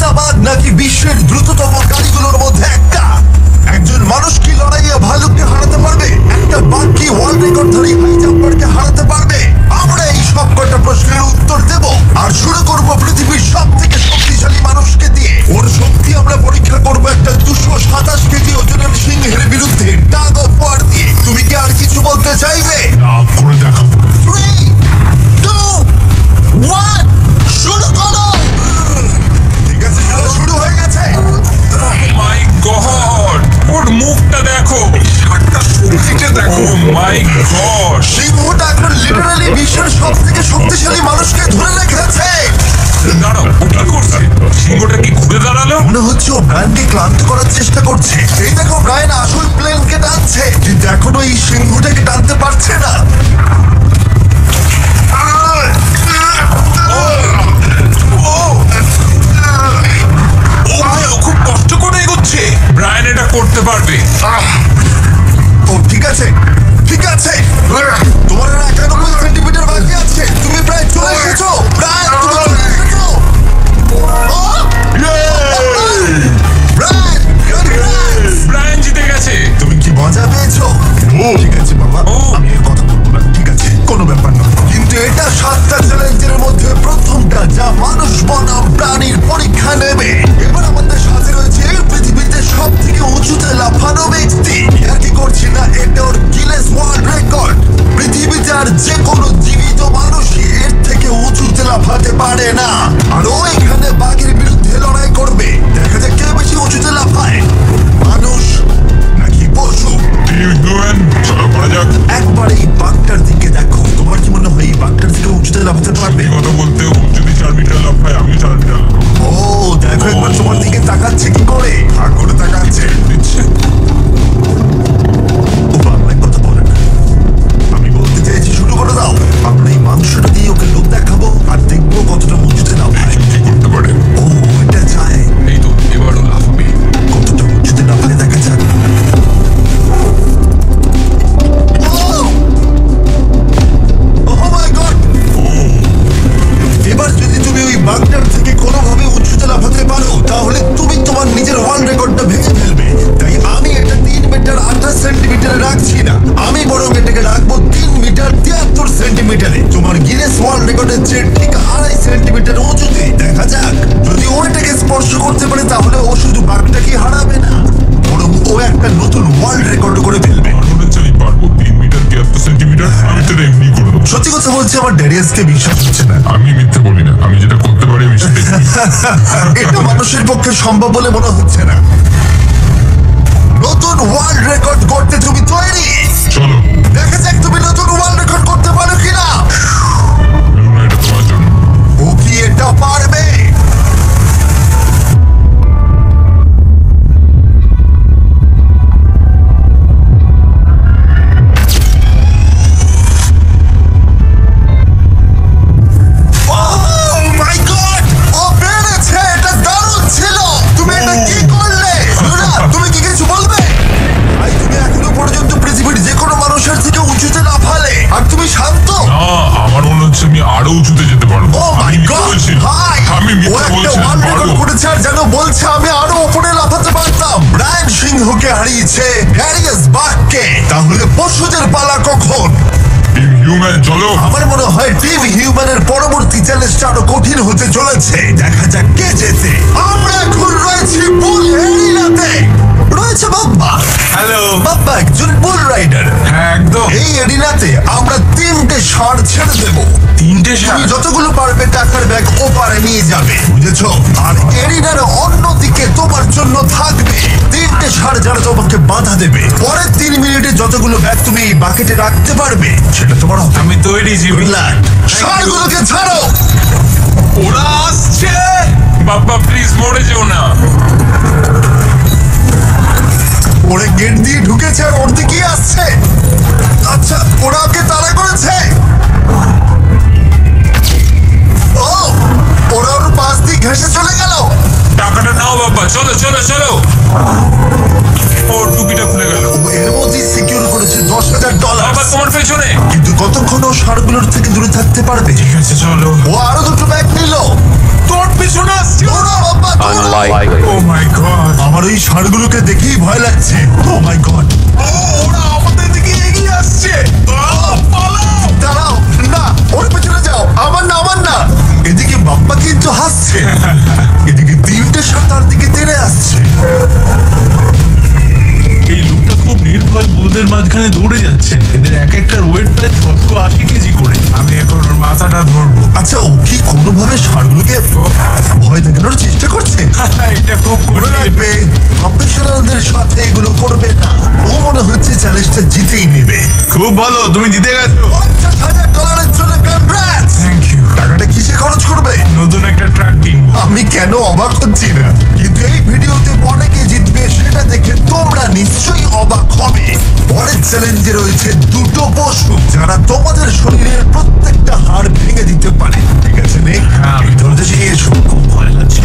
একটা বাঘ নাকি বিশ্বের দ্রুততম গাড়িগুলোর মধ্যে একটা? একজন মানুষ কি লড়াইয়ে ভালুককে হারাতে পারবে? একটা বাঘ কি ওয়ার্ল্ড রেকর্ডধারী হাই জাম্পারকে হারাতে পারবে? আমরা এই সব কটা প্রশ্নের উত্তর দেব, আর শুরু করব পৃথিবীর সব থেকে শক্তিশালী মানুষকে দিয়ে। ওর শক্তি আমরা পরীক্ষা করব একটা 227 কেজি ওজনের সিংহের বিরুদ্ধে টাগ অফ ওয়ার দিয়ে। তুমি কি আর কিছু বলতে চাইবে? না, করে দেখাবো। 3, 2, 1, শুরু করো। ঠিক আছে, খেলা শুরু হয়ে গেছে। মাই গড, ওর মুখটা দেখো, শার্টটা শক্তিটা দেখো। ও মাই গড, সিংহটা এখন লিটারালি বিশ্বের সব থেকে শক্তিশালী মানুষকে ধরে রেখেছে। দাঁড়াও, ও কি করছে? সিংহটা কি ঘুরে দাঁড়ালো? মনে হচ্ছে ও ব্রায়ানকে ক্লান্ত করার চেষ্টা করছে। এই দেখো, ব্রায়ান আসল প্লেনকে টানছে, কিন্তু এখনো এই সিংহটাকে টানতে পারছে না। ও খুব কষ্ট করে এগোচ্ছে। ব্রায়ান এটা করতে পারবে। ও ঠিক আছে, ঠিক আছে। তোমার আর 91 সেন্টিমিটার বাকি আছে। তুমি প্রায় চলে এসেছো। ব্রায়ান, তুমি চলে এসেছো। Brian, congrats! ব্রায়ান জিতে গেছে। তুমি কি মজা পেয়েছো? ঠিক আছে বাবা, ও। আমি আর কথা বলবো না। ঠিক আছে, কোনো ব্যাপার না। কিন্তু এটা 7টা চ্যালেঞ্জের মধ্যে প্রথমটা যা মানুষ বনাম প্রাণীর পরীক্ষা নেবে। এবার আমাদের সাথে রয়েছে পৃথিবীতে সব থেকে উঁচুতে লাফানো ব্যক্তি। আর কি করছি না, এটা ওর গিনেস ওয়ার্ল্ড রেকর্ড। পৃথিবীতে আর যে কোনো জীবিত মানুষই এর থেকে উঁচুতে লাফাতে পারে না। আর ও এখানে বাঘের বিরুদ্ধে লড়াই করবে। দেখা যাক কে বেশি উঁচুতে লাফায়, মানুষ নাকি পশু। টিম হিউম্যান, চলো করা যাক। একবার এই বাঘটার দিকে দেখো। তোমার কি মনে হয় এই বাঘটার দিকে উঁচুতে লাফাতে পারবে? কথা বলতে ও যদি 4 মিটার লাফায়, আমি 4 মিটার লাফাবো। ও দেখো, একবার তোমার দিকে তাকাচ্ছে কি করে, হাঁ করে তাকাচ্ছে। দিচ্ছে। ও বাংলায় কথা বলে না। আমি বলতে চাইছি শুরু করে দাও। আমরা এই মাংসটা দিয়ে ওকে লোক দেখাবো আর দেখবো কতটা উঁচুতে লাফায়। কি করতে পারে? ও এটা চায়। এই তো, এবারও লাফাবে। কতটা উঁচুতে লাফায় দেখা যাক। Oh my God! এবার যদি তুমি ওই বাঘটার থেকে কোনোভাবে উঁচুতে লাফাতে পারো, তাহলে তুমি তোমার নিজের ওয়ার্ল্ড রেকর্ডটা ভেঙে ফেলবে। তাই আমি এটা 3 মিটার 28 সেন্টিমিটারে রাখছি না, আমি বরং এটাকে রাখবো 3 মিটার 73 সেন্টিমিটারে। তোমার গিনেস ওয়ার্ল্ড রেকর্ডের চেয়ে ঠিক 2.5 সেন্টিমিটার উঁচুতে। দেখা যাক, যদি ও এটাকে স্পর্শ করতে পারে, তাহলে ও শুধু বাঘটাকে হারাবে না, বরং ও একটা নতুন ওয়ার্ল্ড রেকর্ড করে ফেলবে। আমার মনে হচ্ছে আমি পারবো। 3 মিটার 73 সেন্টিমিটার আমি তো এমনি করে দেবো। সত্যি কথা বলছি, আমার ড্যারিয়াসকে বিশ্বাস হচ্ছে না। আমি মিথ্যে বলি না, আমি যেটা করতে পারি আমি সেটাই করি। এটা মানুষের পক্ষে সম্ভব বলে মনে হচ্ছে না। নতুন ওয়ার্ল্ড রেকর্ড করতে তুমি তৈরি? চলো, দেখা যাক তুমি নতুন ওয়ার্ল্ড রেকর্ড করতে পারো কিনা। লুনা, এটা তোমার জন্য। ও কি এটা পারবে? Oh my God! ও পেরেছে! এটা দারুণ ছিল! তুমি এটা কি করলে? লুনা, তুমি কি কিছু বলবে? ভাই, তুমি এখনো পর্যন্ত পৃথিবীর যে কোনো মানুষের থেকে উঁচুতে লাফালে, আর তুমি শান্ত। না, আমার মনে হচ্ছে আমি আরো উঁচুতে যেতে পারবো। ও মাই আমি মিথ্যে গড বলছি না। ভাই, আমি ও মিথ্যে একটা বলছি না, ওয়ার্ল্ড রেকর্ড পারবো। করেছে আর যেন বলছে আমি আরো উপরে লাফাতে পারতাম। ব্রায়ান সিংহকে হারিয়েছে ড্যারিয়াস বাঘকে। তাহলে পশুদের পালা কখন? টিম হিউম্যান, চলো। আমার মনে হয় টিম হিউম্যানের পরবর্তী চ্যালেঞ্জটা আরো কঠিন হতে চলেছে। দেখা যাক কে জেতে। আমরা এখন রয়েছি বুল এরিনাতে। রয়েছে বাব্বা। হ্যালো। বাব্বা একজন বুল রাইডার। হ্যাঁ, একদম। এই এরিনাতে আমরা 3টে ষাঁড় ছেড়ে দেবো। 3টে তুমি ষাঁড়? যতগুলো পারবে টাকার ব্যাগ ওপারে নিয়ে যাবে, বুঝেছো? আর এরিনার অন্যদিকে তোমার জন্য থাকবে 3টে ষাঁড় যারা তোমাকে বাধা দেবে। পরের 3 মিনিটে যতগুলো ব্যাগ তুমি এই বাকেটে রাখতে পারবে সেটা তোমার হবে। আমি তৈরি, জিমি। ষাঁড়গুলোকে ছাড়ো। ওরা আসছে। বাবা প্লিজ মরে যেও না। ওরা গেট দিয়ে ঢুকেছে আর ওর দিকেই আসছে। আচ্ছা, ওরা ওকে তাড়া করেছে। ও, ওরা ওর পাশ দিয়ে ঘেঁষে চলে গেল। টাকাটা নাও বাবা, চলো চলো চলো। ওর টুপিটা খুলে গেল। ও এর মধ্যেই সিকিউর করেছে $10,000। বাবা তোমার পেছনে। কিন্তু কতক্ষণ ও ষাঁড়গুলোর থেকে দূরে থাকতে পারবে? ঠিক আছে, চলো। ও আরো 2টো ব্যাগ নিল। তোর পেছনে আসছে। দৌড়াও বাবা, দৌড়াও। ভয় ও মাই গড আমার ওই ষাঁড়গুলোকে দেখেই ভয় লাগছে। ও মাই গড, ওরা আমাদের দিকে এগিয়ে আসছে পালাও দাঁড়াও, না ওর পেছনে যাও। আমার না এদিকে বাপ্পা কিন্তু হাসছে, এদিকে তিনটে ষাঁড় তার দিকে তেড়ে আসছে। এই লোকটা খুব নির্ভয় বুলদের মাঝখানে দৌড়ে যাচ্ছে। এদের এক একটার ওয়েট প্রায় 780 কেজি করে। আমি এখন ওর মাথাটা ধরবো আচ্ছা, ও কি কোনোভাবে ষাঁড়গুলোকে ভয় দেখানোর চেষ্টা করছে? এটা খুব মনে কঠিন রাখবে, প্রফেশনালদের সাথে এগুলো করবে না। ও মনে হচ্ছে চ্যালেঞ্জটা জিতেই নেবে। খুব ভালো, তুমি জিতে গেছো। $50,000 জন্য কনগ্রাটস। থ্যাংক ইউ টাকাটা কিসে খরচ করবে? নতুন একটা ট্রাক কিনবো আমি কেন অবাক হচ্ছি না, কিন্তু এই ভিডিওতে অনেকে জিতবে সেটা দেখে তোমরা নিশ্চয়ই অবাক হবে। পরের চ্যালেঞ্জে রয়েছে দুটো পশু যারা তোমাদের শরীরের প্রত্যেকটা হাড় ভেঙে দিতে পারে। ঠিক আছে নিক, হ্যাঁ, এই ধরতে শিখিয়েছো। খুব ভয় লাগছে।